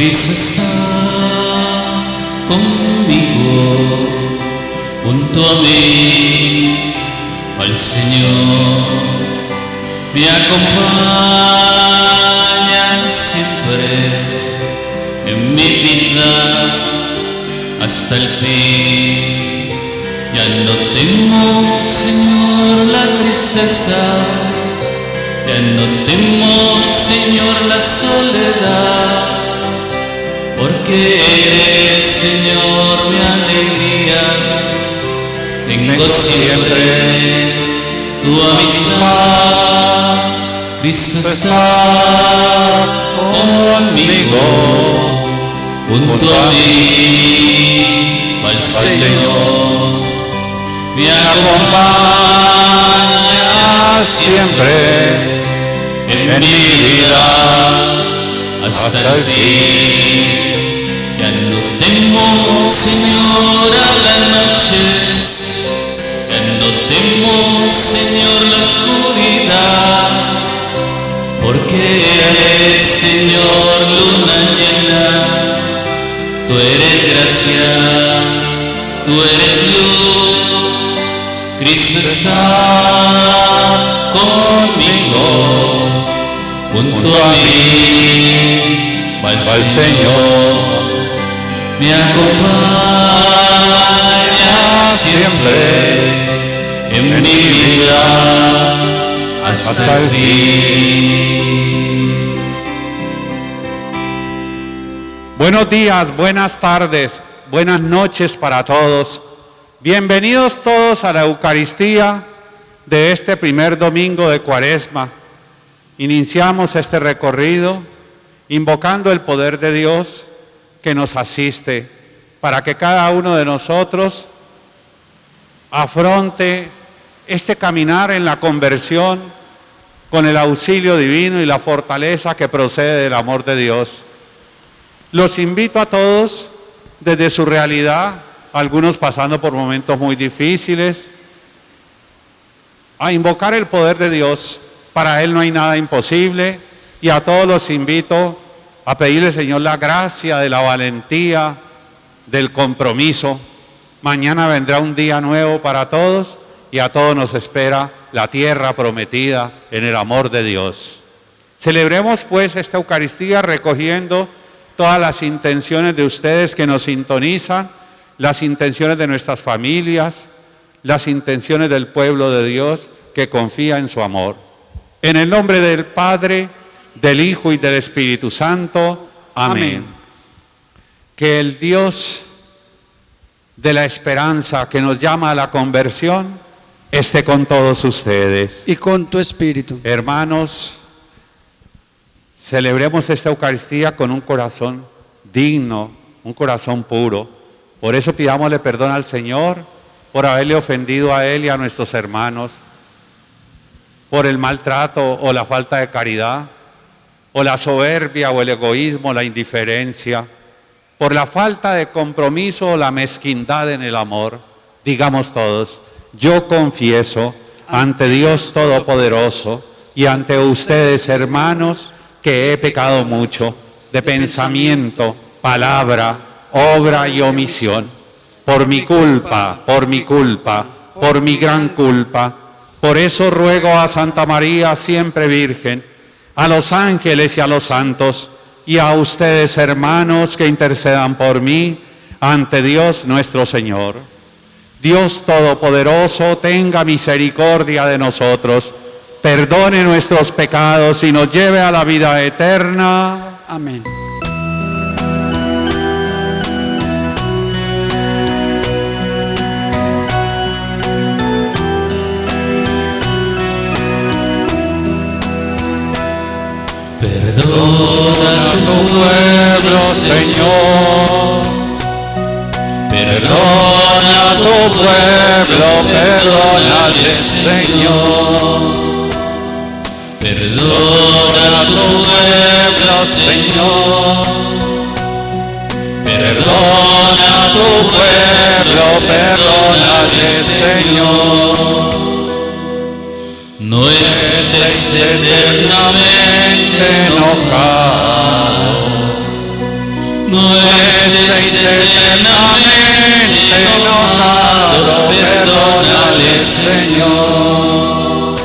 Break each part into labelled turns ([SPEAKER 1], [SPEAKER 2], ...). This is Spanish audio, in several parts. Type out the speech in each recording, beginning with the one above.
[SPEAKER 1] Cristo está conmigo, junto a mí, al Señor me acompaña siempre en mi vida hasta el fin. Ya no temo, Señor, la tristeza, ya no temo, Señor, la soledad, porque eres, Señor, mi alegría. Tengo siempre tu amistad. Cristo está conmigo, junto a mí, al Señor me acompaña siempre en mi vida hasta el fin. Ya no temo, Señor, a la noche, ya no temo, Señor, la oscuridad, porque eres, Señor, luna llena. Tú eres gracia, tú eres luz. Cristo está conmigo, junto a mí, al Señor me acompaña siempre en mi vida hasta el fin.
[SPEAKER 2] Buenos días, buenas tardes, buenas noches para todos. Bienvenidos todos a la Eucaristía de este primer domingo de Cuaresma. Iniciamos este recorrido invocando el poder de Dios que nos asiste para que cada uno de nosotros afronte este caminar en la conversión con el auxilio divino y la fortaleza que procede del amor de Dios. Los invito a todos desde su realidad, algunos pasando por momentos muy difíciles, a invocar el poder de Dios. Para Él no hay nada imposible, y a todos los invito a pedirle, Señor, la gracia de la valentía, del compromiso. Mañana vendrá un día nuevo para todos y a todos nos espera la tierra prometida en el amor de Dios. Celebremos pues esta Eucaristía recogiendo todas las intenciones de ustedes que nos sintonizan, las intenciones de nuestras familias, las intenciones del pueblo de Dios que confía en su amor. En el nombre del Padre, del Hijo y del Espíritu Santo. Amén. Que el Dios de la esperanza que nos llama a la conversión esté con todos ustedes.
[SPEAKER 3] Y con tu espíritu.
[SPEAKER 2] Hermanos, celebremos esta Eucaristía con un corazón digno, un corazón puro. Por eso pidámosle perdón al Señor por haberle ofendido a Él y a nuestros hermanos, por el maltrato o la falta de caridad, o la soberbia o el egoísmo, la indiferencia, por la falta de compromiso o la mezquindad en el amor. Digamos todos: yo confieso ante Dios Todopoderoso y ante ustedes, hermanos, que he pecado mucho de pensamiento, palabra, obra y omisión, por mi culpa, por mi gran culpa. Por eso ruego a Santa María, siempre Virgen, a los ángeles y a los santos, y a ustedes, hermanos, que intercedan por mí ante Dios nuestro Señor. Dios Todopoderoso, tenga misericordia de nosotros, perdone nuestros pecados y nos lleve a la vida eterna.
[SPEAKER 3] Amén.
[SPEAKER 1] Perdona a tu pueblo, Señor. Perdona a tu pueblo, perdónale, Señor. Perdona a tu pueblo, Señor. Perdona a tu pueblo, perdónale, Señor. No estés eternamente enojado, no estés eternamente enojado, perdónale, Señor.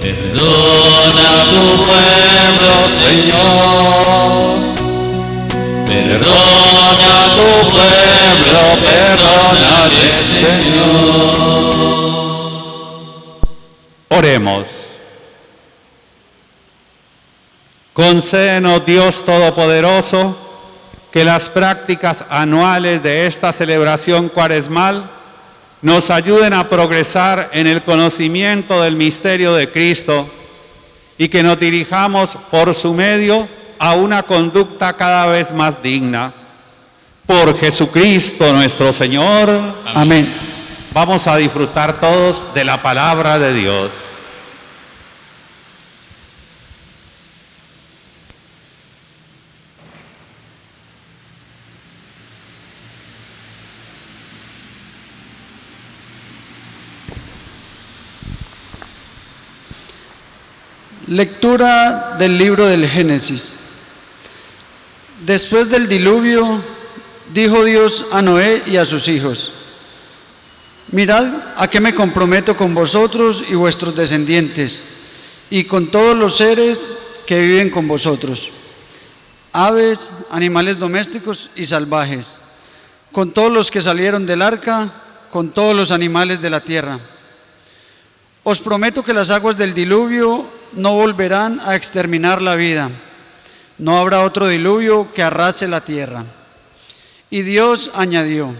[SPEAKER 1] Perdona a tu pueblo, Señor. Perdona a tu pueblo, perdónale, Señor.
[SPEAKER 2] Oremos. Concédenos, Dios Todopoderoso, que las prácticas anuales de esta celebración cuaresmal nos ayuden a progresar en el conocimiento del misterio de Cristo y que nos dirijamos por su medio a una conducta cada vez más digna. Por Jesucristo nuestro Señor.
[SPEAKER 3] Amén.
[SPEAKER 2] Vamos a disfrutar todos de la palabra de Dios.
[SPEAKER 3] Lectura del libro del Génesis. Después del diluvio, dijo Dios a Noé y a sus hijos: mirad a qué me comprometo con vosotros y vuestros descendientes, y con todos los seres que viven con vosotros, aves, animales domésticos y salvajes, con todos los que salieron del arca, con todos los animales de la tierra. Os prometo que las aguas del diluvio no volverán a exterminar la vida. No habrá otro diluvio que arrase la tierra. Y Dios añadió: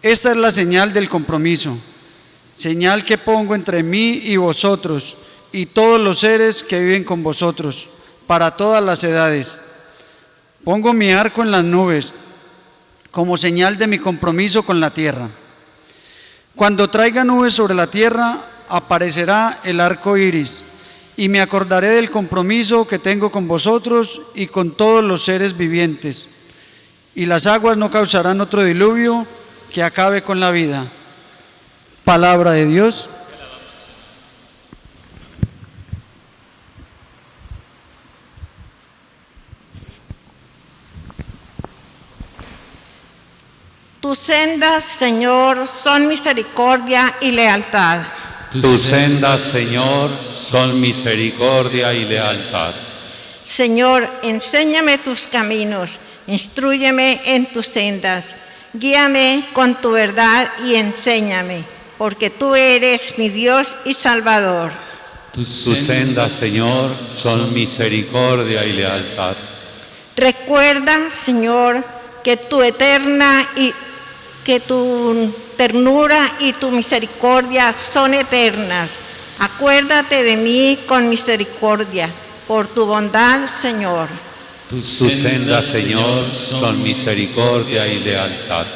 [SPEAKER 3] esta es la señal del compromiso, señal que pongo entre mí y vosotros y todos los seres que viven con vosotros, para todas las edades. Pongo mi arco en las nubes, como señal de mi compromiso con la tierra. Cuando traiga nubes sobre la tierra, aparecerá el arco iris, y me acordaré del compromiso que tengo con vosotros y con todos los seres vivientes. Y las aguas no causarán otro diluvio que acabe con la vida. Palabra de Dios.
[SPEAKER 4] Tus sendas, Señor, son misericordia y lealtad.
[SPEAKER 2] Tus sendas, Señor, son misericordia y lealtad.
[SPEAKER 4] Señor, enséñame tus caminos, instrúyeme en tus sendas, guíame con tu verdad y enséñame, porque tú eres mi Dios y Salvador.
[SPEAKER 2] Tus sendas, Señor, son misericordia y lealtad.
[SPEAKER 4] Recuerda, Señor, que tu ternura y tu misericordia son eternas. Acuérdate de mí con misericordia, por tu bondad, Señor.
[SPEAKER 2] Tus sendas, Señor, son misericordia y lealtad.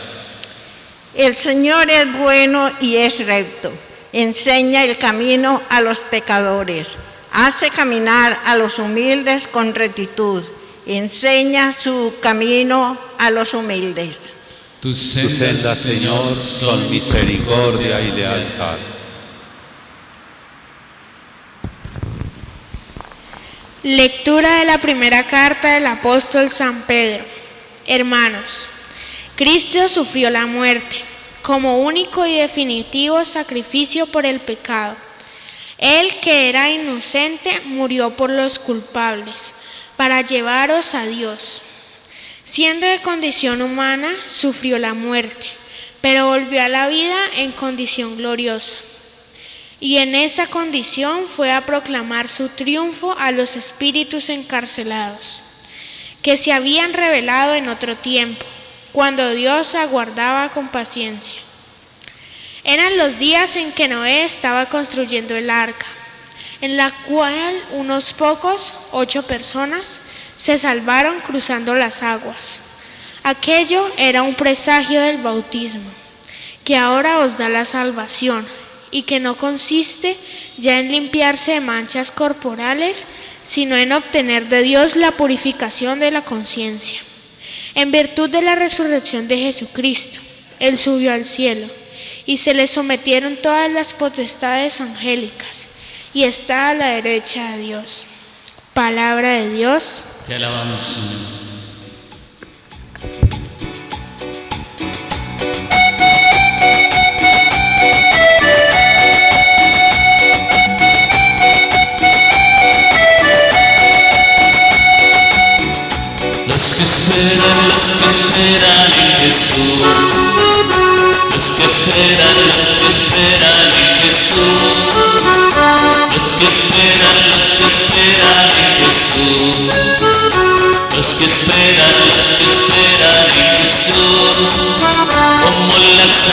[SPEAKER 4] El Señor es bueno y es recto. Enseña el camino a los pecadores. Hace caminar a los humildes con rectitud. Enseña su camino a los humildes.
[SPEAKER 2] Tus sendas, Señor, son misericordia y lealtad.
[SPEAKER 5] Lectura de la primera carta del apóstol San Pedro. Hermanos, Cristo sufrió la muerte como único y definitivo sacrificio por el pecado. Él, que era inocente, murió por los culpables, para llevaros a Dios. Siendo de condición humana, sufrió la muerte, pero volvió a la vida en condición gloriosa. Y en esa condición fue a proclamar su triunfo a los espíritus encarcelados, que se habían revelado en otro tiempo, cuando Dios aguardaba con paciencia. Eran los días en que Noé estaba construyendo el arca, en la cual unos pocos, 8 personas, se salvaron cruzando las aguas. Aquello era un presagio del bautismo, que ahora os da la salvación, y que no consiste ya en limpiarse de manchas corporales, sino en obtener de Dios la purificación de la conciencia. En virtud de la resurrección de Jesucristo, Él subió al cielo, y se le sometieron todas las potestades angélicas, y está a la derecha de Dios. Palabra de Dios.
[SPEAKER 1] Te alabamos, Señor. esperan los que esperan en Jesús. Los que esperan en Jesús. Los que esperan en Jesús. Los que esperan en Jesús. Como las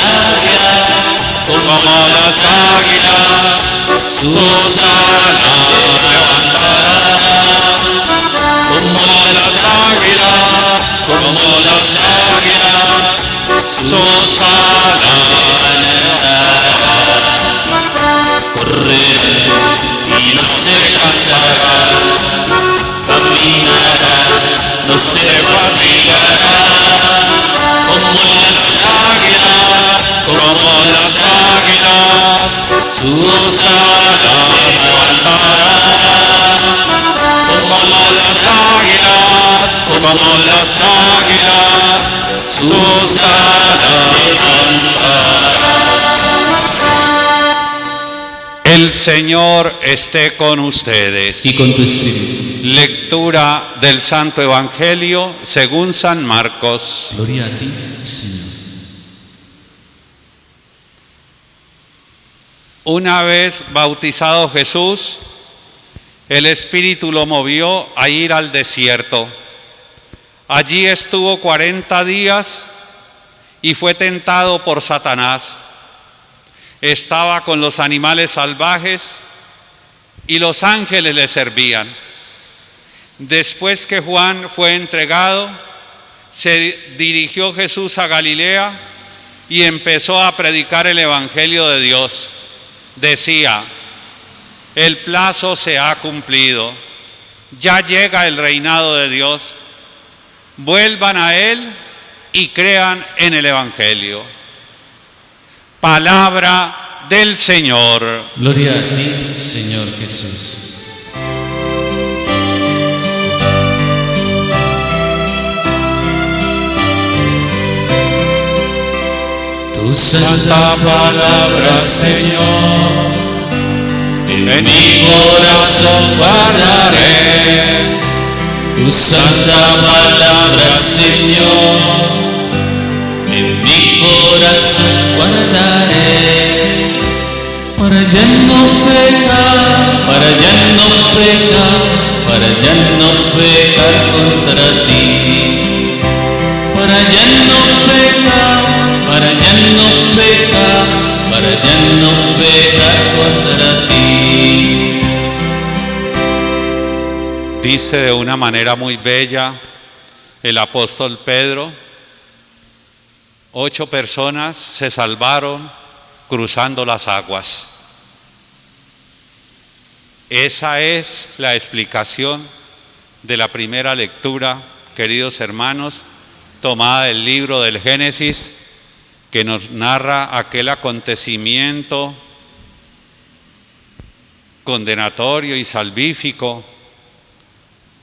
[SPEAKER 1] águilas, sus alas levantarán. Como las águilas, sus alas levantarán. Correrán y no se cansarán, caminarán, no se fatigarán. Como las águilas, sus alas levantarán. Como las águilas, sus alas levantarán.
[SPEAKER 2] El Señor esté con ustedes.
[SPEAKER 1] Y con tu espíritu.
[SPEAKER 2] Lectura del Santo Evangelio según San Marcos.
[SPEAKER 1] Gloria a ti, Señor.
[SPEAKER 2] Una vez bautizado Jesús, el Espíritu lo movió a ir al desierto. Allí estuvo 40 días y fue tentado por Satanás. Estaba con los animales salvajes y los ángeles le servían. Después que Juan fue entregado, se dirigió Jesús a Galilea y empezó a predicar el Evangelio de Dios. Decía: el plazo se ha cumplido, ya llega el reinado de Dios. Vuelvan a Él y crean en el Evangelio. Palabra del Señor.
[SPEAKER 1] Gloria a ti, Señor Jesús. Tu santa palabra, Señor, en mi corazón guardaré. Tu santa palabra, Señor, en mi corazón guardaré. Para ya no pecar, para ya no pecar, para ya no pecar contra ti. Para ya no pecar, para ya no pecar, para ya no pecar contra ti.
[SPEAKER 2] Dice de una manera muy bella el apóstol Pedro: 8 personas se salvaron cruzando las aguas. Esa es la explicación de la primera lectura, queridos hermanos, tomada del libro del Génesis, que nos narra aquel acontecimiento condenatorio y salvífico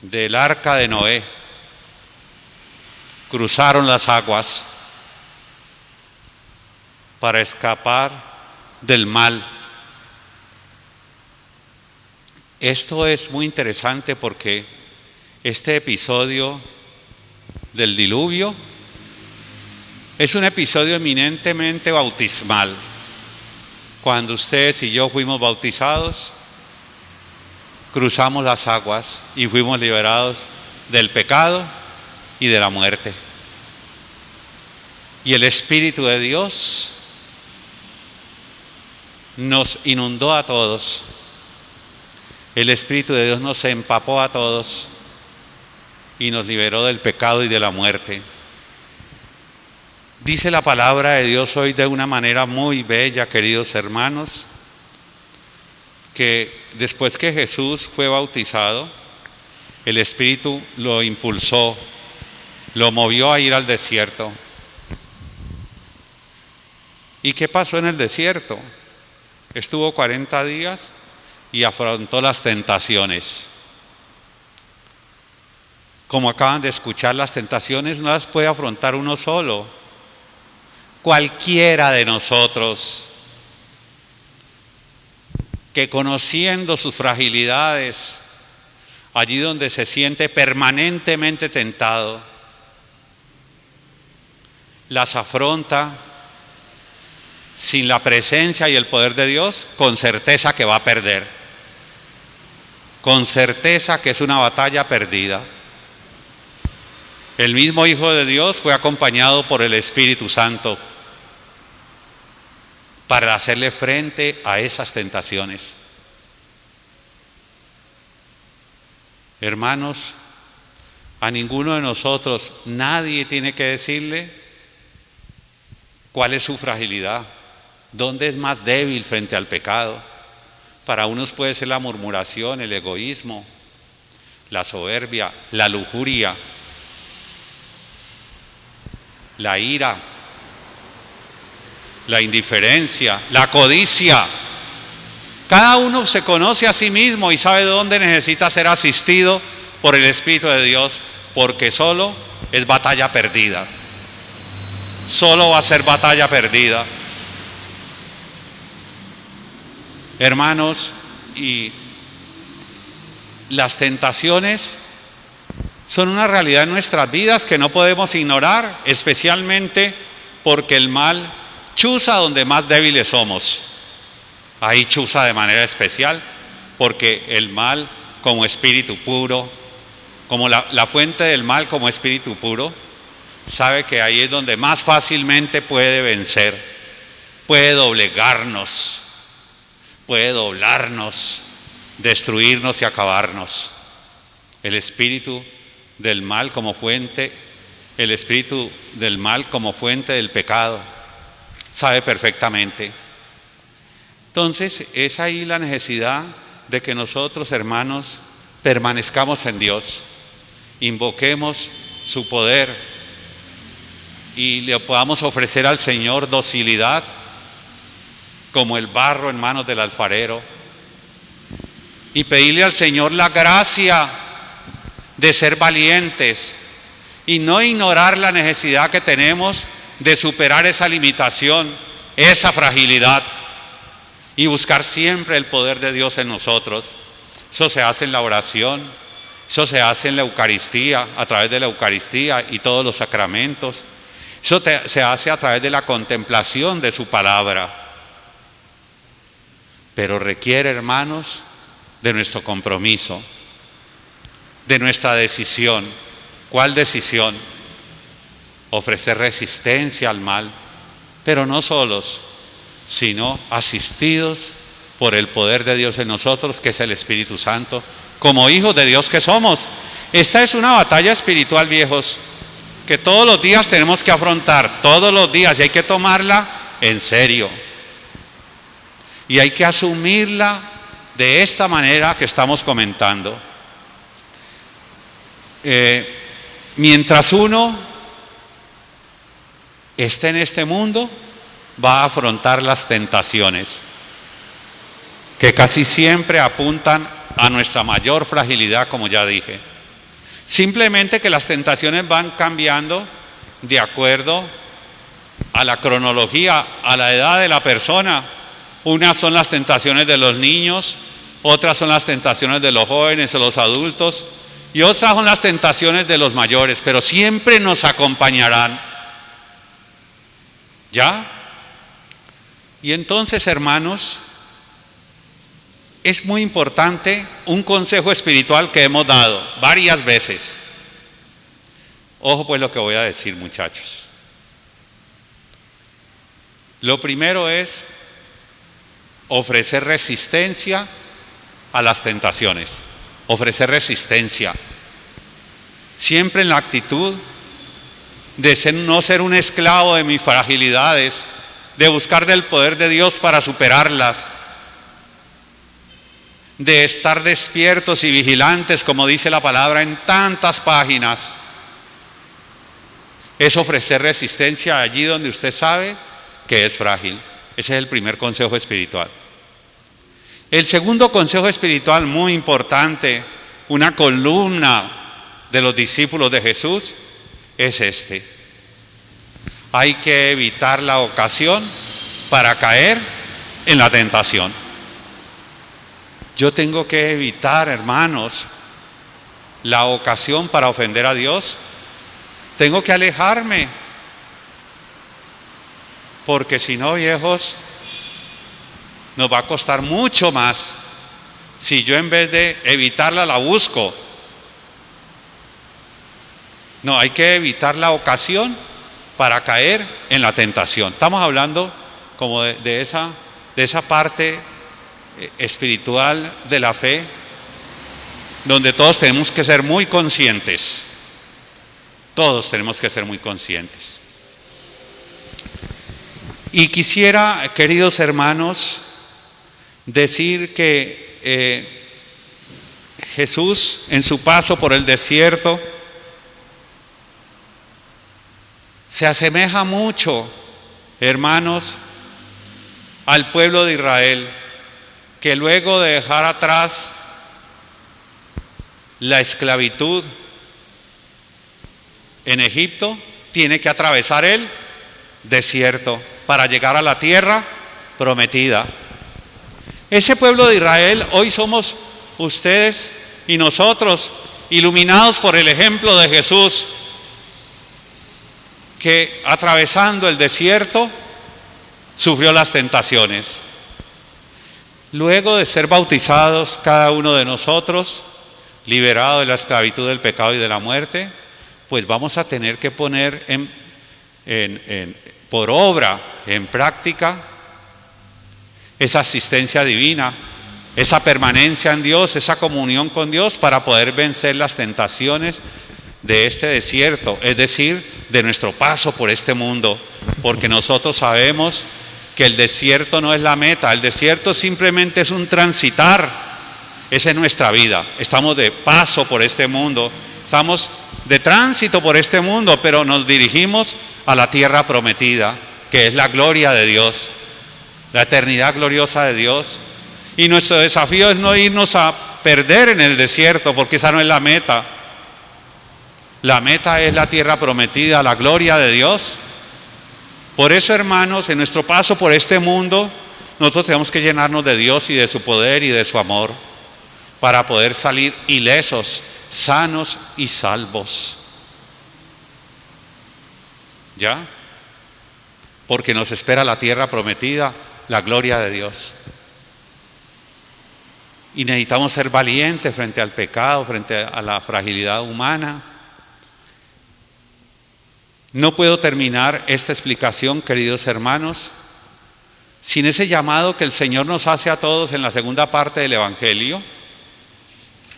[SPEAKER 2] del arca de Noé. Cruzaron las aguas para escapar del mal. Esto es muy interesante porque este episodio del diluvio es un episodio eminentemente bautismal. Cuando ustedes y yo fuimos bautizados, cruzamos las aguas y fuimos liberados del pecado y de la muerte. Y el Espíritu de Dios nos inundó a todos. El Espíritu de Dios nos empapó a todos y nos liberó del pecado y de la muerte. Dice la palabra de Dios hoy de una manera muy bella, queridos hermanos, que después que Jesús fue bautizado, el Espíritu lo impulsó, lo movió a ir al desierto. ¿Y qué pasó en el desierto? Estuvo 40 días y afrontó las tentaciones. Como acaban de escuchar, las tentaciones no las puede afrontar uno solo. Cualquiera de nosotros que, conociendo sus fragilidades, allí donde se siente permanentemente tentado, las afronta sin la presencia y el poder de Dios, con certeza que va a perder. Con certeza que es una batalla perdida. El mismo Hijo de Dios fue acompañado por el Espíritu Santo para hacerle frente a esas tentaciones. Hermanos, a ninguno de nosotros, nadie tiene que decirle cuál es su fragilidad, dónde es más débil frente al pecado. Para unos puede ser la murmuración, el egoísmo, la soberbia, la lujuria, la ira, la indiferencia, la codicia. Cada uno se conoce a sí mismo y sabe dónde necesita ser asistido por el Espíritu de Dios, porque solo es batalla perdida. Solo va a ser batalla perdida. Hermanos, y las tentaciones son una realidad en nuestras vidas que no podemos ignorar, especialmente porque el mal chuza donde más débiles somos. Ahí chuza de manera especial, porque el mal como espíritu puro, como la fuente del mal como espíritu puro, sabe que ahí es donde más fácilmente puede vencer, puede doblegarnos, puede doblarnos, destruirnos y acabarnos. El espíritu del mal como fuente, el espíritu del mal como fuente del pecado, sabe perfectamente. Entonces, es ahí la necesidad de que nosotros, hermanos, permanezcamos en Dios, invoquemos su poder y le podamos ofrecer al Señor docilidad, como el barro en manos del alfarero, y pedirle al Señor la gracia de ser valientes y no ignorar la necesidad que tenemos de superar esa limitación, esa fragilidad, y buscar siempre el poder de Dios en nosotros. Eso se hace en la oración, eso se hace en la Eucaristía, a través de la Eucaristía y todos los sacramentos. Eso se hace a través de la contemplación de su palabra. Pero requiere, hermanos, de nuestro compromiso, de nuestra decisión. ¿Cuál decisión? Ofrecer resistencia al mal, pero no solos, sino asistidos por el poder de Dios en nosotros, que es el Espíritu Santo, como hijos de Dios que somos. Esta es una batalla espiritual, viejos, que todos los días tenemos que afrontar, todos los días, y hay que tomarla en serio. Y hay que asumirla de esta manera que estamos comentando. Mientras uno esté en este mundo, va a afrontar las tentaciones, que casi siempre apuntan a nuestra mayor fragilidad, como ya dije. Simplemente que las tentaciones van cambiando de acuerdo a la cronología, a la edad de la persona. Unas son las tentaciones de los niños, otras son las tentaciones de los jóvenes o los adultos, y otras son las tentaciones de los mayores, pero siempre nos acompañarán. ¿Ya? Y entonces, hermanos, es muy importante un consejo espiritual que hemos dado varias veces. Ojo pues lo que voy a decir, muchachos. Lo primero es ofrecer resistencia a las tentaciones. Ofrecer resistencia. Siempre en la actitud de no ser un esclavo de mis fragilidades, de buscar del poder de Dios para superarlas, de estar despiertos y vigilantes, como dice la palabra en tantas páginas. Es ofrecer resistencia allí donde usted sabe que es frágil. Ese es el primer consejo espiritual. El segundo consejo espiritual, muy importante, una columna de los discípulos de Jesús, es este: hay que evitar la ocasión para caer en la tentación. Yo tengo que evitar, hermanos, la ocasión para ofender a Dios. Tengo que alejarme porque si no, viejos, nos va a costar mucho más. Si yo en vez de evitarla la busco. No, hay que evitar la ocasión para caer en la tentación. Estamos hablando como de esa parte espiritual de la fe, donde todos tenemos que ser muy conscientes. Todos tenemos que ser muy conscientes. Y quisiera, queridos hermanos, decir que Jesús, en su paso por el desierto, se asemeja mucho, hermanos, al pueblo de Israel, que luego de dejar atrás la esclavitud en Egipto, tiene que atravesar el desierto para llegar a la tierra prometida. Ese pueblo de Israel, hoy somos ustedes y nosotros, iluminados por el ejemplo de Jesús, que atravesando el desierto sufrió las tentaciones. Luego de ser bautizados cada uno de nosotros, liberado de la esclavitud del pecado y de la muerte, pues vamos a tener que poner por obra, en práctica, esa asistencia divina, esa permanencia en Dios, esa comunión con Dios, para poder vencer las tentaciones de este desierto, es decir, de nuestro paso por este mundo, porque nosotros sabemos que el desierto no es la meta, el desierto simplemente es un transitar, esa es nuestra vida, estamos de paso por este mundo, estamos de tránsito por este mundo, pero nos dirigimos a la tierra prometida, que es la gloria de Dios, la eternidad gloriosa de Dios. Y nuestro desafío es no irnos a perder en el desierto, porque esa no es la meta. La meta es la tierra prometida, la gloria de Dios. Por eso, hermanos, en nuestro paso por este mundo, nosotros tenemos que llenarnos de Dios y de su poder y de su amor, para poder salir ilesos, sanos y salvos. ¿Ya? Porque nos espera la tierra prometida, la gloria de Dios. Y necesitamos ser valientes frente al pecado, frente a la fragilidad humana. No puedo terminar esta explicación, queridos hermanos, sin ese llamado que el Señor nos hace a todos en la segunda parte del Evangelio,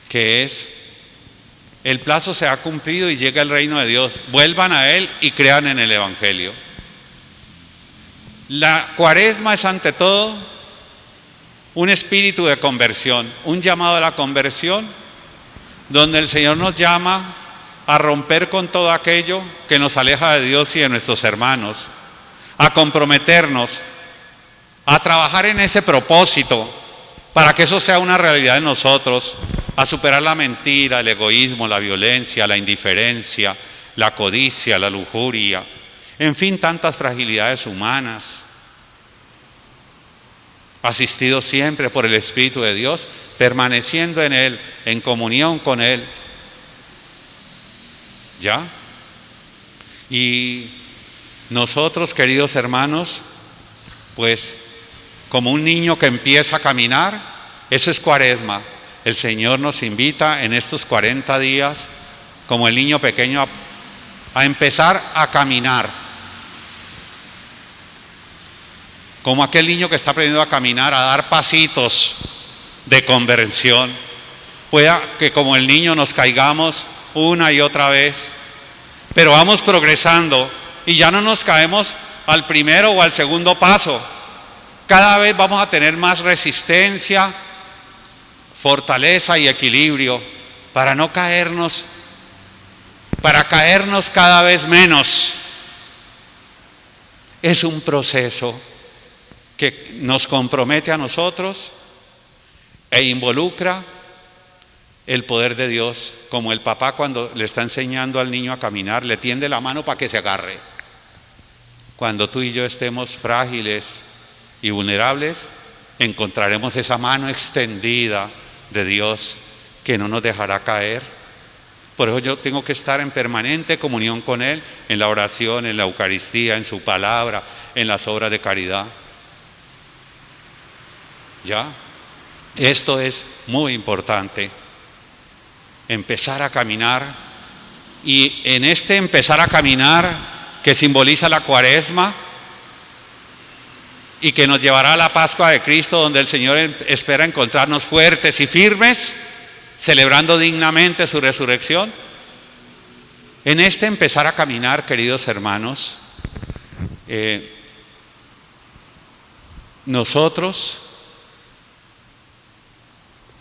[SPEAKER 2] que es: el plazo se ha cumplido y llega el reino de Dios, vuelvan a Él y crean en el Evangelio. La Cuaresma es ante todo un espíritu de conversión, un llamado a la conversión, donde el Señor nos llama a romper con todo aquello que nos aleja de Dios y de nuestros hermanos, a comprometernos, a trabajar en ese propósito, para que eso sea una realidad en nosotros, a superar la mentira, el egoísmo, la violencia, la indiferencia, la codicia, la lujuria, en fin, tantas fragilidades humanas, asistidos siempre por el Espíritu de Dios, permaneciendo en Él, en comunión con Él. ¿Ya? Y nosotros, queridos hermanos, pues como un niño que empieza a caminar, eso es Cuaresma. El Señor nos invita en estos 40 días, como el niño pequeño, a empezar a caminar. Como aquel niño que está aprendiendo a caminar, a dar pasitos de conversión. Pueda que como el niño nos caigamos una y otra vez, pero vamos progresando y ya no nos caemos al primero o al segundo paso. Cada vez vamos a tener más resistencia, fortaleza y equilibrio para no caernos, para caernos cada vez menos. Es un proceso que nos compromete a nosotros e involucra el poder de Dios, como el papá cuando le está enseñando al niño a caminar, le tiende la mano para que se agarre. Cuando tú y yo estemos frágiles y vulnerables, encontraremos esa mano extendida de Dios que no nos dejará caer. Por eso yo tengo que estar en permanente comunión con Él, en la oración, en la Eucaristía, en su palabra, en las obras de caridad. ¿Ya? Esto es muy importante. Empezar a caminar. Y en este empezar a caminar, que simboliza la Cuaresma y que nos llevará a la Pascua de Cristo, donde el Señor espera encontrarnos fuertes y firmes, celebrando dignamente su resurrección. En este empezar a caminar, queridos hermanos, nosotros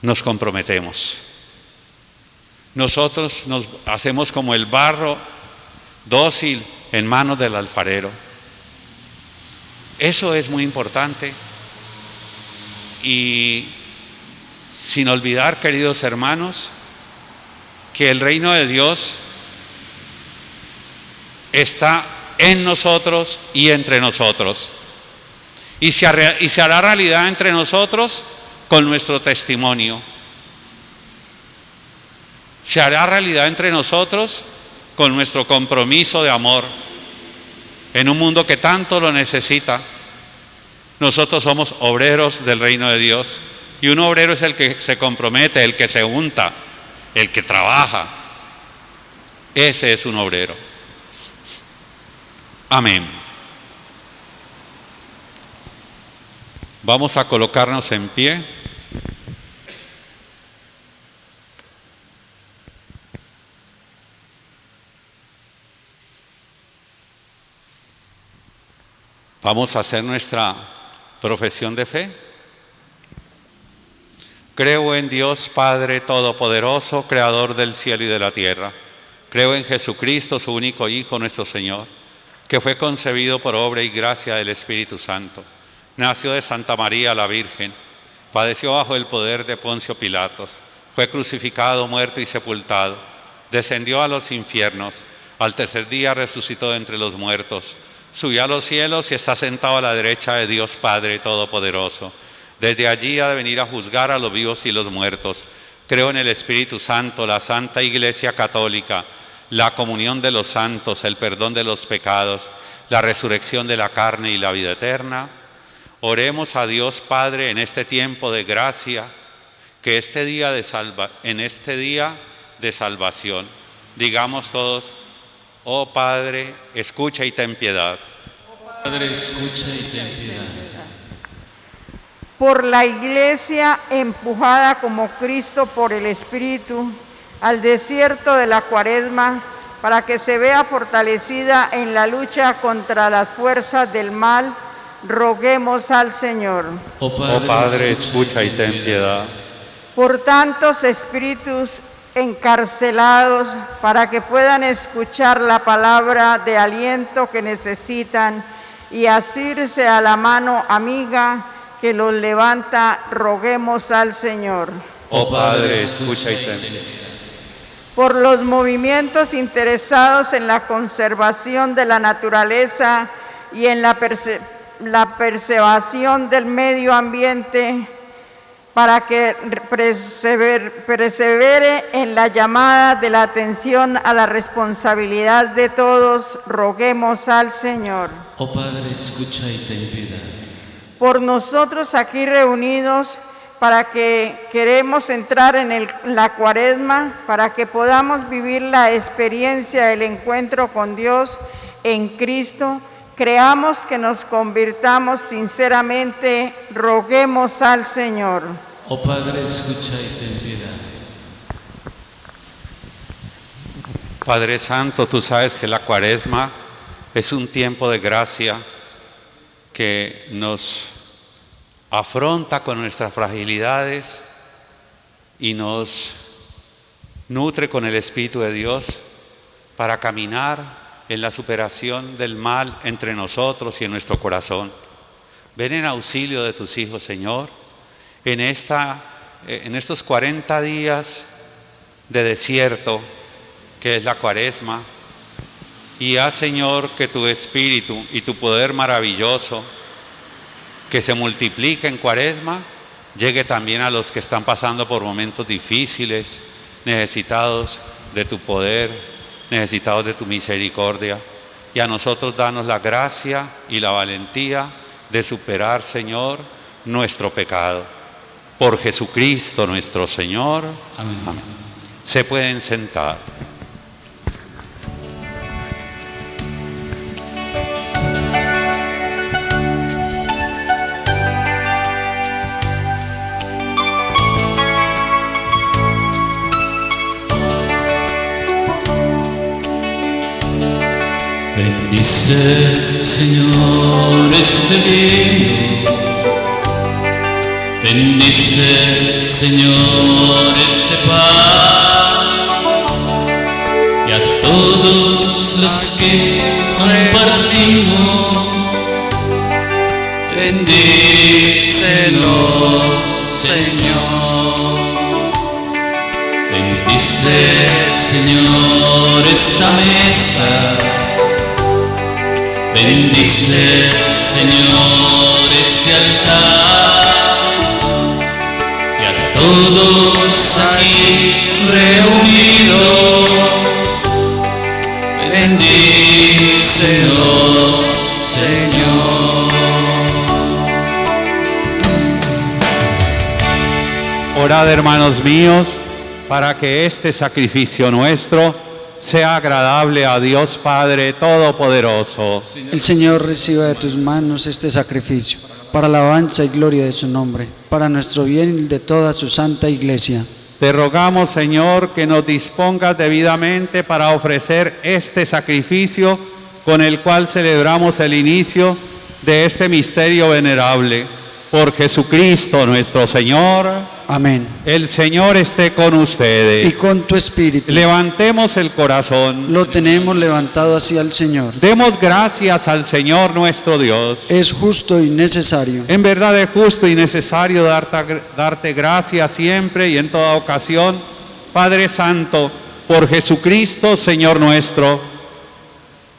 [SPEAKER 2] nos comprometemos. Nosotros nos hacemos como el barro dócil en manos del alfarero. Eso es muy importante. Y sin olvidar, queridos hermanos, que el reino de Dios está en nosotros y entre nosotros. Y se hará realidad entre nosotros con nuestro testimonio. Se hará realidad entre nosotros con nuestro compromiso de amor en un mundo que tanto lo necesita. Nosotros somos obreros del reino de Dios, y un obrero es el que se compromete, el que se unta, el que trabaja. Ese es un obrero. Amén. Vamos a colocarnos en pie. Vamos a hacer nuestra profesión de fe. Creo en Dios Padre Todopoderoso, Creador del cielo y de la tierra. Creo en Jesucristo, su único Hijo, nuestro Señor, que fue concebido por obra y gracia del Espíritu Santo. Nació de Santa María la Virgen, padeció bajo el poder de Poncio Pilatos, fue crucificado, muerto y sepultado, descendió a los infiernos, al tercer día resucitó de entre los muertos, subió a los cielos y está sentado a la derecha de Dios Padre Todopoderoso. Desde allí ha de venir a juzgar a los vivos y los muertos. Creo en el Espíritu Santo, la Santa Iglesia Católica, la comunión de los santos, el perdón de los pecados, la resurrección de la carne y la vida eterna. Oremos a Dios Padre en este tiempo de gracia, que en este día de salvación, digamos todos: oh Padre, escucha y ten piedad.
[SPEAKER 1] Padre, escucha y ten piedad.
[SPEAKER 4] Por la Iglesia, empujada como Cristo por el Espíritu al desierto de la Cuaresma, para que se vea fortalecida en la lucha contra las fuerzas del mal, roguemos al Señor.
[SPEAKER 2] Oh Padre, escucha y ten piedad.
[SPEAKER 4] Por tantos espíritus encarcelados, para que puedan escuchar la palabra de aliento que necesitan y asirse a la mano amiga que los levanta, roguemos al Señor.
[SPEAKER 2] Oh Padre, escucha y ten piedad.
[SPEAKER 4] Por los movimientos interesados en la conservación de la naturaleza y en la preservación del medio ambiente, para que persevere en la llamada de la atención a la responsabilidad de todos, roguemos al Señor.
[SPEAKER 1] Oh Padre, escucha y ten piedad.
[SPEAKER 4] Por nosotros aquí reunidos, para que queremos entrar en la Cuaresma, para que podamos vivir la experiencia del encuentro con Dios en Cristo, creamos que nos convirtamos sinceramente, roguemos al Señor.
[SPEAKER 1] Oh Padre, escucha y ten piedad.
[SPEAKER 2] Padre Santo, tú sabes que la Cuaresma es un tiempo de gracia que nos afronta con nuestras fragilidades y nos nutre con el Espíritu de Dios para caminar en la superación del mal entre nosotros y en nuestro corazón. Ven en auxilio de tus hijos, Señor, en estos 40 días de desierto que es la Cuaresma, y haz, Señor, que tu Espíritu y tu poder maravilloso que se multiplica en Cuaresma llegue también a los que están pasando por momentos difíciles, necesitados de tu poder, necesitados de tu misericordia. y a nosotros danos la gracia y la valentía de superar, Señor, nuestro pecado. Por Jesucristo nuestro Señor.
[SPEAKER 1] Amén.
[SPEAKER 2] Amén. Se pueden sentar.
[SPEAKER 1] Bendice, Señor, este vino. Bendice, Señor, este pan. Y a todos los que compartimos, bendícenos, Señor. Bendice, Señor, esta mesa. Bendice, Señor, este altar y a todos aquí reunidos. Bendícenos, Señor.
[SPEAKER 2] Orad, hermanos míos, para que este sacrificio nuestro sea agradable a Dios Padre Todopoderoso.
[SPEAKER 3] El Señor reciba de tus manos este sacrificio, para alabanza y gloria de su nombre, para nuestro bien y el de toda su santa Iglesia.
[SPEAKER 2] Te rogamos, Señor, que nos dispongas debidamente para ofrecer este sacrificio con el cual celebramos el inicio de este misterio venerable. Por Jesucristo nuestro Señor.
[SPEAKER 3] Amén.
[SPEAKER 2] El Señor esté con ustedes.
[SPEAKER 3] Y con tu espíritu.
[SPEAKER 2] Levantemos el corazón.
[SPEAKER 3] Lo tenemos levantado hacia el Señor.
[SPEAKER 2] Demos gracias al Señor nuestro Dios.
[SPEAKER 3] Es justo y necesario.
[SPEAKER 2] En verdad es justo y necesario darte gracias siempre y en toda ocasión, Padre Santo, por Jesucristo, Señor nuestro,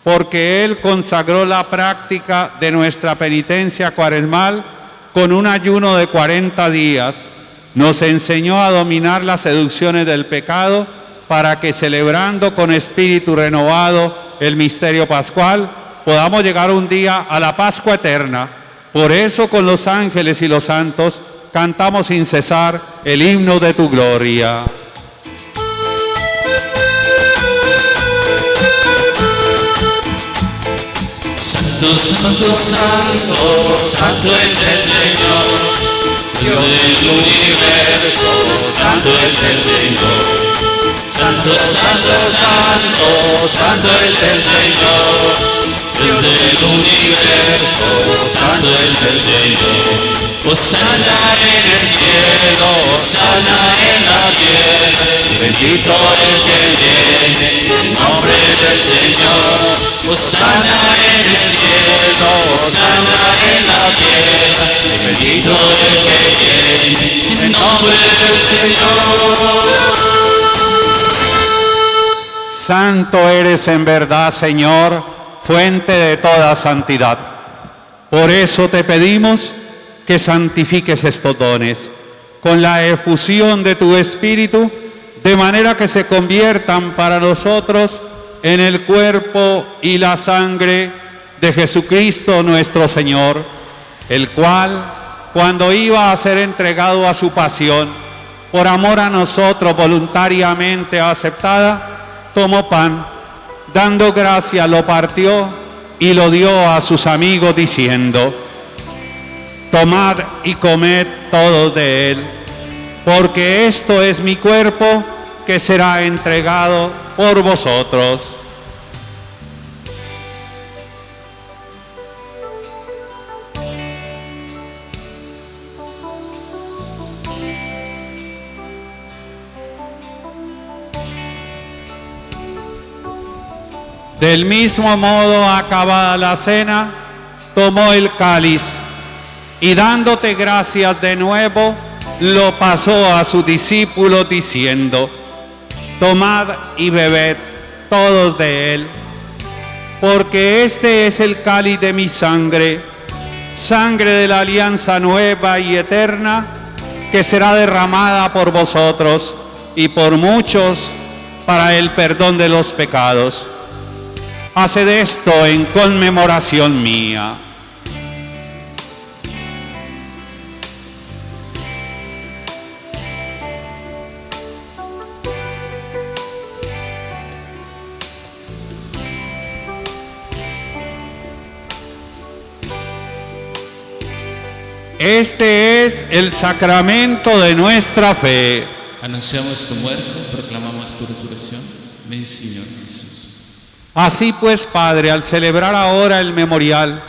[SPEAKER 2] porque Él consagró la práctica de nuestra penitencia cuaresmal con un ayuno de 40 días. Nos enseñó a dominar las seducciones del pecado para que, celebrando con espíritu renovado el misterio pascual, podamos llegar un día a la Pascua eterna. Por eso, con los ángeles y los santos, cantamos sin cesar el himno de tu gloria.
[SPEAKER 1] Santo, santo, santo, santo es el Señor. Dios del universo, santo es el Señor. Santo, santo, santo, santo es el Señor. Dios del universo, santo es el Señor. Hosana en el cielo, hosana en la tierra. Bendito el que viene, en nombre del Señor. Hosana en el cielo, hosana en la tierra. Bendito el que viene, en nombre del Señor.
[SPEAKER 2] Santo eres en verdad, Señor, fuente de toda santidad. Por eso te pedimos que santifiques estos dones con la efusión de tu Espíritu, de manera que se conviertan para nosotros en el cuerpo y la sangre de Jesucristo nuestro Señor, el cual, cuando iba a ser entregado a su pasión, por amor a nosotros voluntariamente aceptada, tomó pan, dando gracia lo partió y lo dio a sus amigos diciendo: tomad y comed todos de él, porque esto es mi cuerpo que será entregado por vosotros. Del mismo modo, acabada la cena, tomó el cáliz y, dándote gracias de nuevo, lo pasó a sus discípulos diciendo: tomad y bebed todos de él, porque este es el cáliz de mi sangre, sangre de la alianza nueva y eterna, que será derramada por vosotros y por muchos para el perdón de los pecados. Haced esto en conmemoración mía. Este es el sacramento de nuestra fe.
[SPEAKER 1] Anunciamos tu muerte, proclamamos tu resurrección, mi Señor Jesús.
[SPEAKER 2] Así pues, Padre, al celebrar ahora el memorial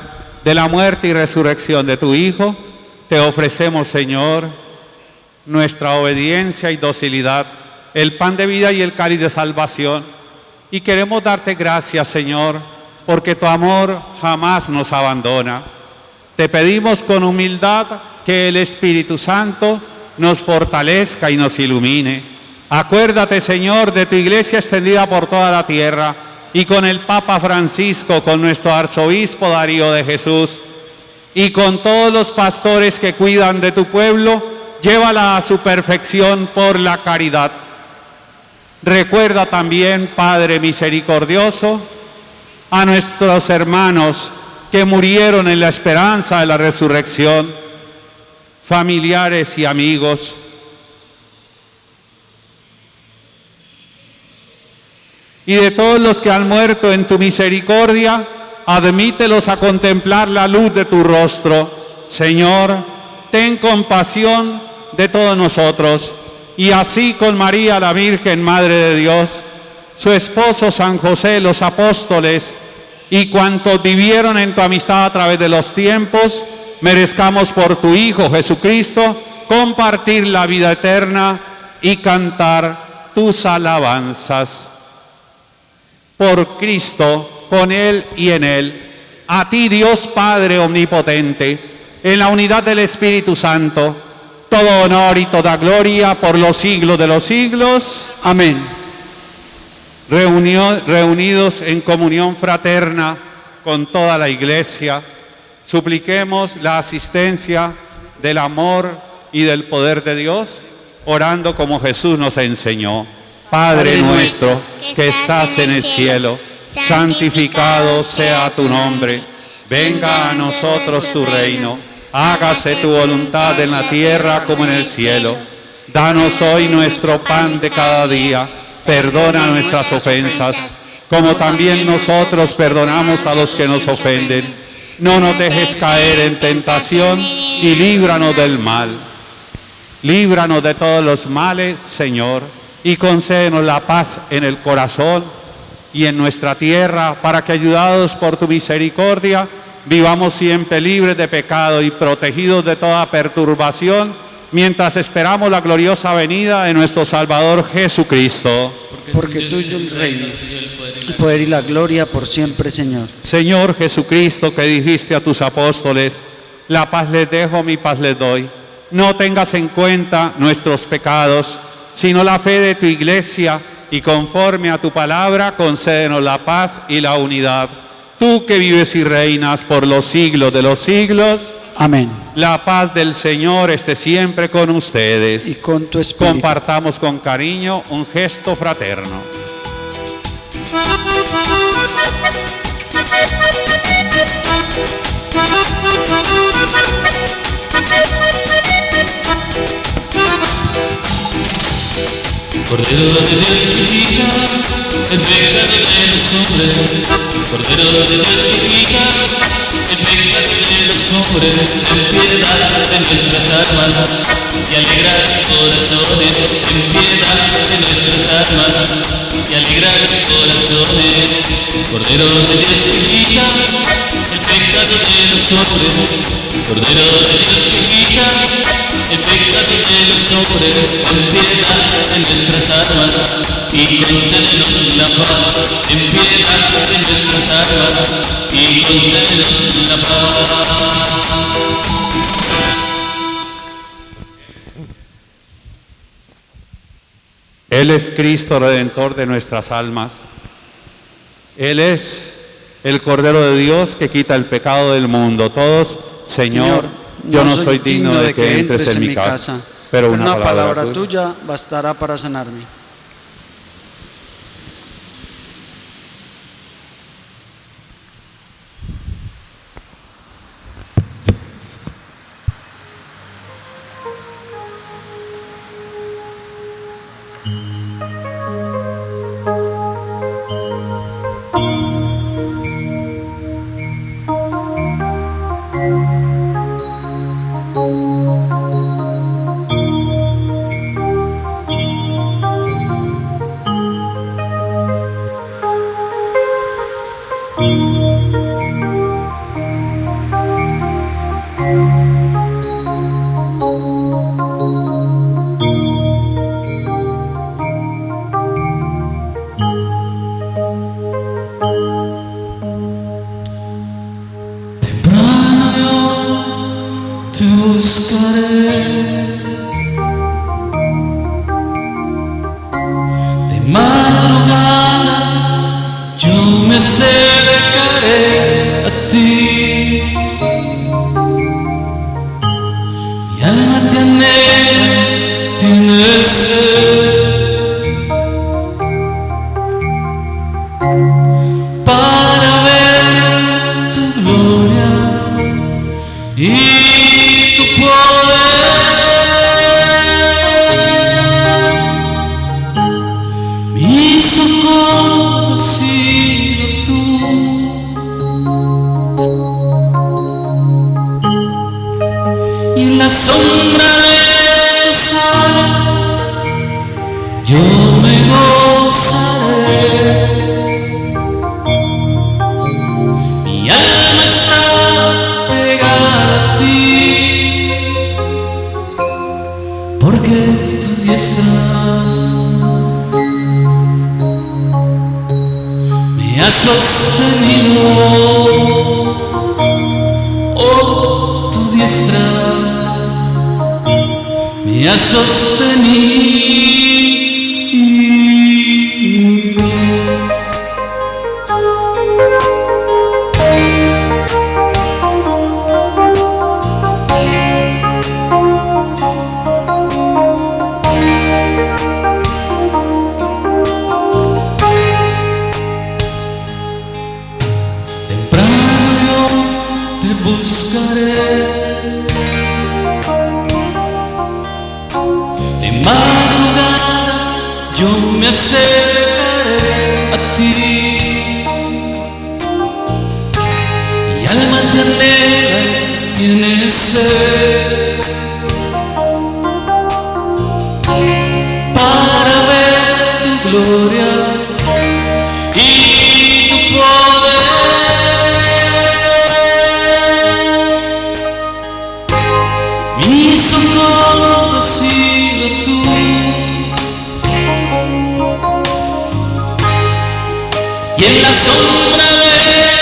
[SPEAKER 2] de la muerte y resurrección de tu Hijo, te ofrecemos, Señor, nuestra obediencia y docilidad, el pan de vida y el cáliz de salvación. Y queremos darte gracias, Señor, porque tu amor jamás nos abandona. Te pedimos con humildad que el Espíritu Santo nos fortalezca y nos ilumine. Acuérdate, Señor, de tu iglesia extendida por toda la tierra y con el Papa Francisco, con nuestro arzobispo Darío de Jesús y con todos los pastores que cuidan de tu pueblo, llévala a su perfección por la caridad. Recuerda también, Padre misericordioso, a nuestros hermanos que murieron en la esperanza de la resurrección, familiares y amigos. Y de todos los que han muerto en tu misericordia, admítelos a contemplar la luz de tu rostro. Señor, ten compasión de todos nosotros, y así con María la Virgen, Madre de Dios, su esposo San José, los apóstoles, y cuantos vivieron en tu amistad a través de los tiempos, merezcamos por tu Hijo Jesucristo compartir la vida eterna y cantar tus alabanzas. Por Cristo, con Él y en Él, a ti Dios Padre omnipotente, en la unidad del Espíritu Santo, todo honor y toda gloria por los siglos de los siglos.
[SPEAKER 3] Amén.
[SPEAKER 2] Reunidos en comunión fraterna con toda la Iglesia, supliquemos la asistencia del amor y del poder de Dios, orando como Jesús nos enseñó. Padre nuestro que estás en el cielo, santificado sea tu nombre. Venga a nosotros tu reino. Hágase tu voluntad en la tierra como en el cielo. Danos hoy nuestro pan de cada día. Perdona nuestras ofensas, como también nosotros perdonamos a los que nos ofenden. No nos dejes caer en tentación y líbranos del mal. Líbranos de todos los males, Señor, y concédenos la paz en el corazón y en nuestra tierra, para que, ayudados por tu misericordia, vivamos siempre libres de pecado y protegidos de toda perturbación, mientras esperamos la gloriosa venida de nuestro Salvador Jesucristo.
[SPEAKER 3] Porque tuyo el reino, el poder y la gloria por siempre, Señor.
[SPEAKER 2] Señor Jesucristo, que dijiste a tus apóstoles, la paz les dejo, mi paz les doy. No tengas en cuenta nuestros pecados, sino la fe de tu iglesia, y conforme a tu palabra, concédenos la paz y la unidad. Tú que vives y reinas por los siglos de los siglos.
[SPEAKER 3] Amén.
[SPEAKER 2] La paz del Señor esté siempre con ustedes.
[SPEAKER 3] Y con tu espíritu.
[SPEAKER 2] Compartamos con cariño un gesto fraterno.
[SPEAKER 1] Cordero de Dios que quitas el pecado de los hombres. Cordero de Dios que quitas el pecado de los hombres. Ten piedad de nuestras almas y alegra los corazones. Ten piedad de nuestras almas y alegra los corazones. Cordero de Dios que quitas el pecado de los hombres. Cordero de Dios que quitas el pecado de los hombres. Ten piedad de nuestras almas y concédenos la paz. Ten piedad de nuestras almas y concédenos la paz.
[SPEAKER 2] Él es Cristo, Redentor de nuestras almas. Él es el Cordero de Dios que quita el pecado del mundo. Todos, Señor, yo no soy digno de que entres en mi casa, pero una palabra
[SPEAKER 3] tuya bastará para sanarme.
[SPEAKER 1] te buscaré. De madrugada yo me acercaré a ti. Mi alma te anhela, tiene sed. Para ver tu gloria y tu poder. Mi socorro ha sido tú. Y en la sombra de tus alas yo me gozaré. Mi alma está pegada a ti, porque tu diestra me ha sostenido. Oh, tu diestra me ha sostenido. Te buscaré, de madrugada yo me acercaré a ti. Mi alma te anhela, tiene sed, para ver tu gloria y tu poder. Mi socorro ha sido tú. Y en la sombra de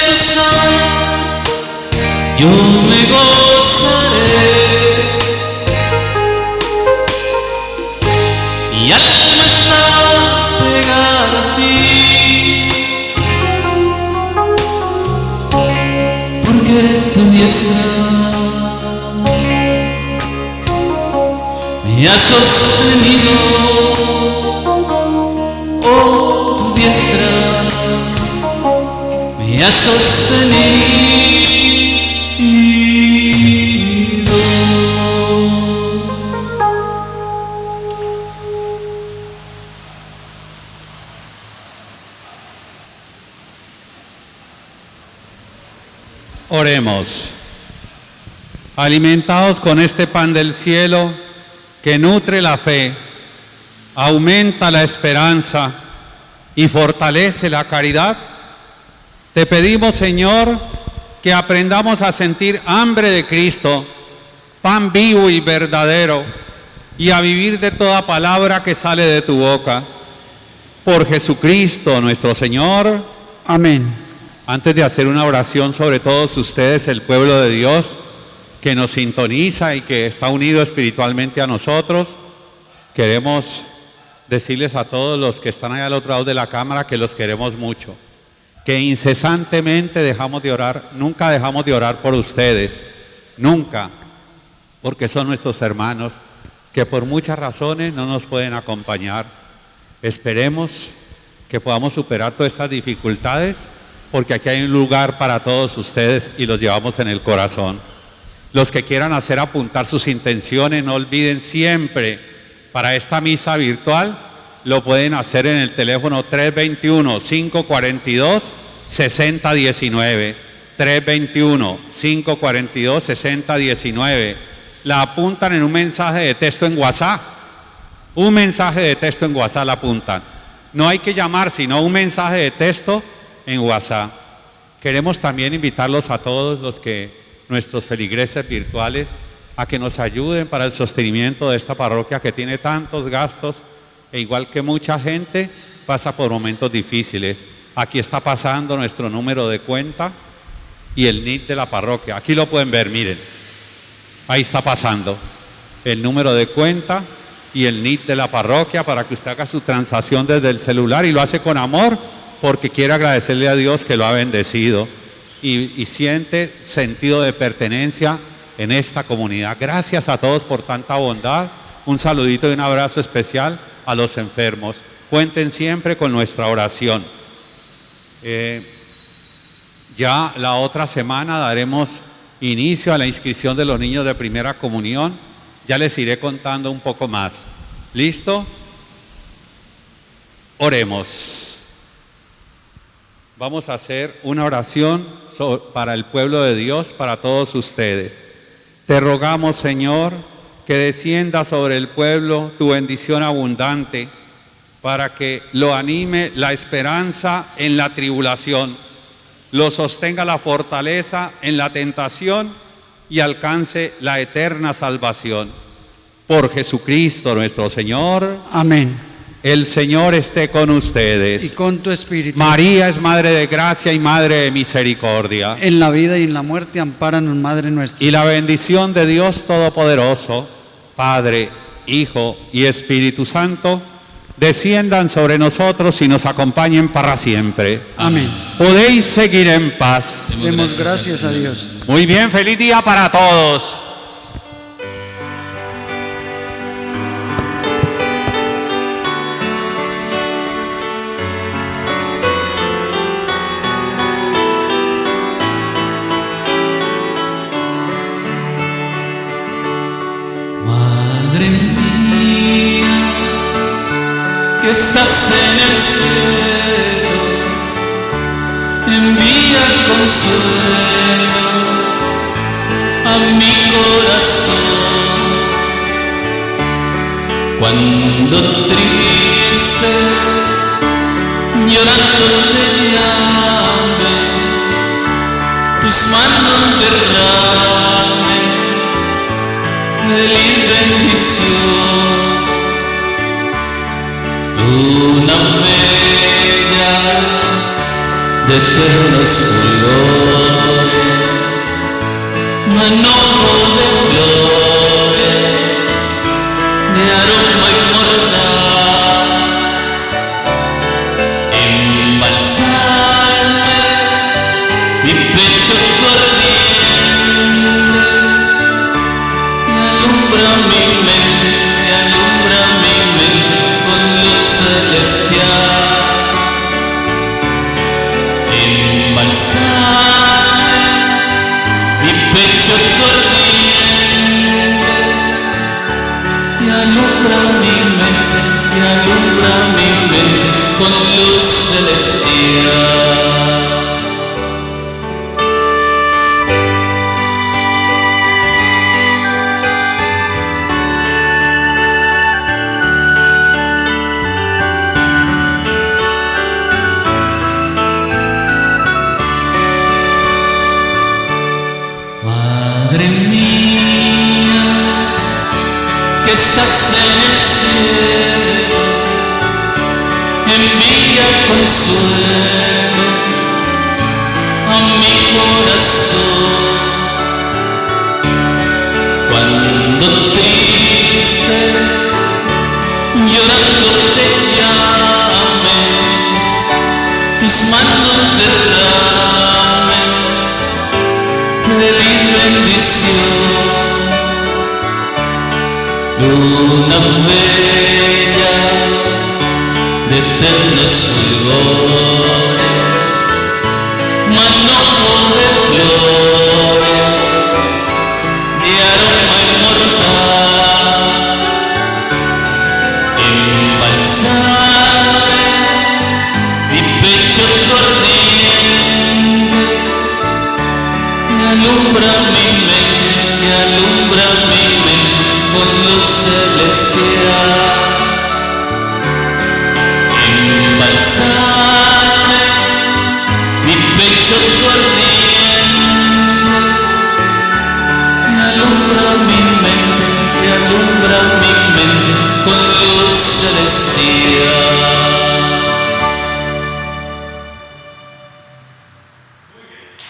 [SPEAKER 1] tus alas yo me gozaré. Mi alma está pegada a ti, porque tu diestra me ha sostenido. Oh, tu diestra me ha sostenido.
[SPEAKER 2] Oremos. Alimentados con este pan del cielo que nutre la fe, aumenta la esperanza y fortalece la caridad, te pedimos, Señor, que aprendamos a sentir hambre de Cristo, pan vivo y verdadero, y a vivir de toda palabra que sale de tu boca. Por Jesucristo nuestro Señor.
[SPEAKER 3] Amén.
[SPEAKER 2] Antes de hacer una oración sobre todos ustedes, el pueblo de Dios, que nos sintoniza y que está unido espiritualmente a nosotros, queremos decirles a todos los que están allá al otro lado de la cámara que los queremos mucho, que incesantemente dejamos de orar, nunca dejamos de orar por ustedes, nunca, porque son nuestros hermanos que por muchas razones no nos pueden acompañar. Esperemos que podamos superar todas estas dificultades, porque aquí hay un lugar para todos ustedes y los llevamos en el corazón. Los que quieran apuntar sus intenciones, no olviden siempre, para esta misa virtual, lo pueden hacer en el teléfono 321-542-6019. 321-542-6019. La apuntan en un mensaje de texto en WhatsApp. Un mensaje de texto en WhatsApp la apuntan. No hay que llamar, sino un mensaje de texto en WhatsApp. Queremos también invitarlos a todos nuestros feligreses virtuales a que nos ayuden para el sostenimiento de esta parroquia que tiene tantos gastos e igual que mucha gente pasa por momentos difíciles. Aquí está pasando nuestro número de cuenta y el NIT de la parroquia. Aquí lo pueden ver, miren. Ahí está pasando el número de cuenta y el NIT de la parroquia para que usted haga su transacción desde el celular, y lo hace con amor porque quiere agradecerle a Dios que lo ha bendecido y siente sentido de pertenencia en esta comunidad. Gracias a todos por tanta bondad. Un saludito y un abrazo especial a los enfermos. Cuenten siempre con nuestra oración. Ya la otra semana daremos inicio a la inscripción de los niños de primera comunión. Ya les iré contando un poco más. ¿Listo? Oremos. Vamos a hacer una oración para el pueblo de Dios, para todos ustedes. Te rogamos, Señor, que descienda sobre el pueblo tu bendición abundante, para que lo anime la esperanza en la tribulación, lo sostenga la fortaleza en la tentación y alcance la eterna salvación. Por Jesucristo nuestro Señor.
[SPEAKER 3] Amén.
[SPEAKER 2] El Señor esté con ustedes.
[SPEAKER 3] Y con tu espíritu.
[SPEAKER 2] María es Madre de Gracia y Madre de Misericordia.
[SPEAKER 3] En la vida y en la muerte, ampáranos, Madre nuestra.
[SPEAKER 2] Y la bendición de Dios Todopoderoso, Padre, Hijo y Espíritu Santo, desciendan sobre nosotros y nos acompañen para siempre.
[SPEAKER 3] Amén.
[SPEAKER 2] Podéis seguir en paz.
[SPEAKER 3] Demos gracias a Dios.
[SPEAKER 2] Muy bien, feliz día para todos.
[SPEAKER 1] Madre mía, que estás en el cielo, envía consuelo a mi corazón. Cuando triste, llorando te llame, tus manos derramen feliz bendición. Luna bella de eternos colores, manojo de flores, de aroma inmortal, embalsame mi pecho ardiente, y alumbra mi mente con luz celestial. Embalsame mi pecho ardiente, y alumbra mi mente con luz celestial. Madre mía, que estás en el cielo, envía consuelo a mi corazón. Cuando triste, llorando te llame, tus manos derramen feliz bendición. Luna bella de eternos fulgores,